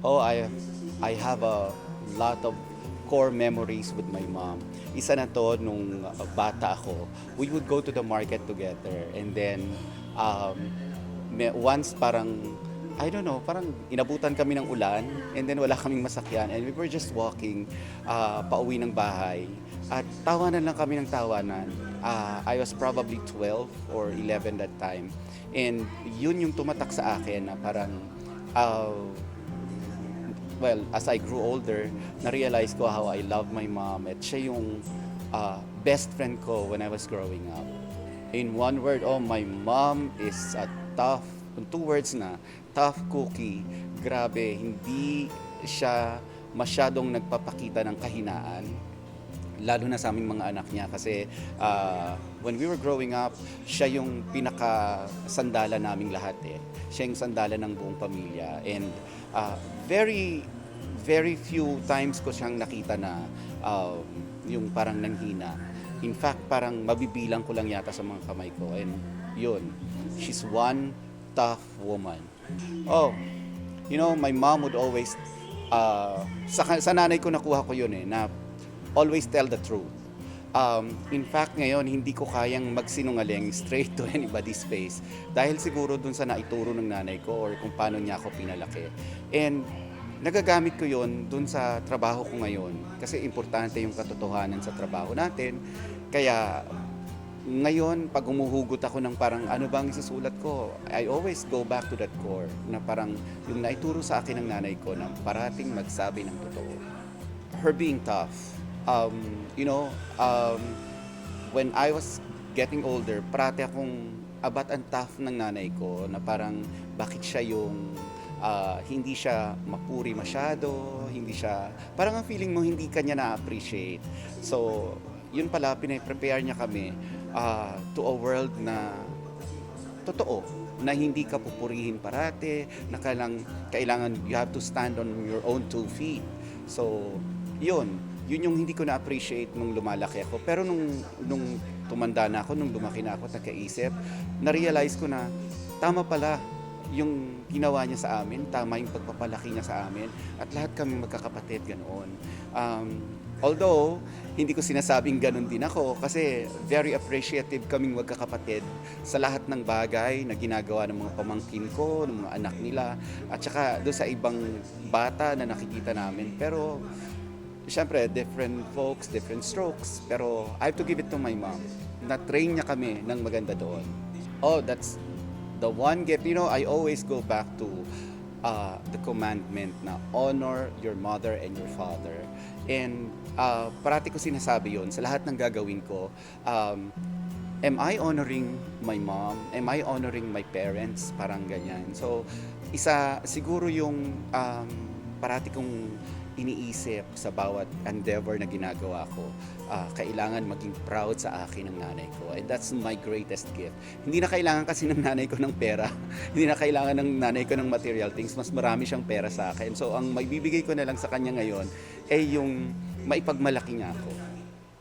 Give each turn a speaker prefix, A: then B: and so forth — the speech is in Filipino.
A: Oh, I have a lot of core memories with my mom. Isa na to nung bata ako. We would go to the market together and then um, once parang I don't know, parang inabutan kami ng ulan and then wala kaming masakyan and we were just walking pauwi ng bahay at tawanan lang kami ng tawanan. I was probably 12 or 11 that time and yun yung tumatak sa akin na parang uh, well, as I grew older, na-realize ko how I love my mom at siya yung best friend ko when I was growing up. In one word, oh, my mom is a tough, in two words na, tough cookie. Grabe, hindi siya masyadong nagpapakita ng kahinaan lalo na sa aming mga anak niya kasi when we were growing up, siya yung pinaka-sandala naming lahat eh. Siya yung sandala ng buong pamilya and very very few times ko siyang nakita na yung parang nanghina. In fact, parang mabibilang ko lang yata sa mga kamay ko and yun, she's one tough woman. Oh, you know, my mom would always sa nanay ko nakuha ko yun eh na always tell the truth. In fact, ngayon, hindi ko kayang magsinungaling straight to anybody's face dahil siguro dun sa naituro ng nanay ko or kung paano niya ako pinalaki. And nagagamit ko yon dun sa trabaho ko ngayon kasi importante yung katotohanan sa trabaho natin. Kaya ngayon, pag humuhugot ako ng parang ano bang isusulat ko, I always go back to that core na parang yung naituro sa akin ng nanay ko na parating magsabi ng totoo. Her being tough. You know, when I was getting older, parati akong abat ang tough ng nanay ko na parang bakit siya yung hindi siya mapuri masyado, hindi siya, parang ang feeling mo hindi kanya na-appreciate. So, yun pala, pinay-prepare niya kami to a world na totoo, na hindi ka pupurihin parate, na kailangan you have to stand on your own 2 feet. So, yun yung hindi ko na-appreciate nung lumalaki ako. Pero nung tumanda na ako, nung lumaki na ako, nagkaisip, na-realize ko na tama pala yung ginawa niya sa amin, tama yung pagpapalaki niya sa amin, at lahat kami magkakapatid ganoon. Although, hindi ko sinasabing ganun din ako kasi very appreciative kaming magkakapatid sa lahat ng bagay na ginagawa ng mga pamangkin ko, ng mga anak nila, at saka doon sa ibang bata na nakikita namin. Pero, siyempre, different folks, different strokes. Pero I have to give it to my mom. Na-train niya kami ng maganda doon. Oh, that's the one gift. You know, I always go back to the commandment na honor your mother and your father. And parati ko sinasabi yun sa lahat ng gagawin ko. Am I honoring my mom? Am I honoring my parents? Parang ganyan. So, isa siguro yung parati kong iniisip sa bawat endeavor na ginagawa ko, kailangan maging proud sa akin ng nanay ko. And that's my greatest gift. Hindi na kailangan kasi ng nanay ko ng pera. Hindi na kailangan ng nanay ko ng material things. Mas marami siyang pera sa akin. So, ang maibibigay ko na lang sa kanya ngayon ay yung maipagmalaki niya ako.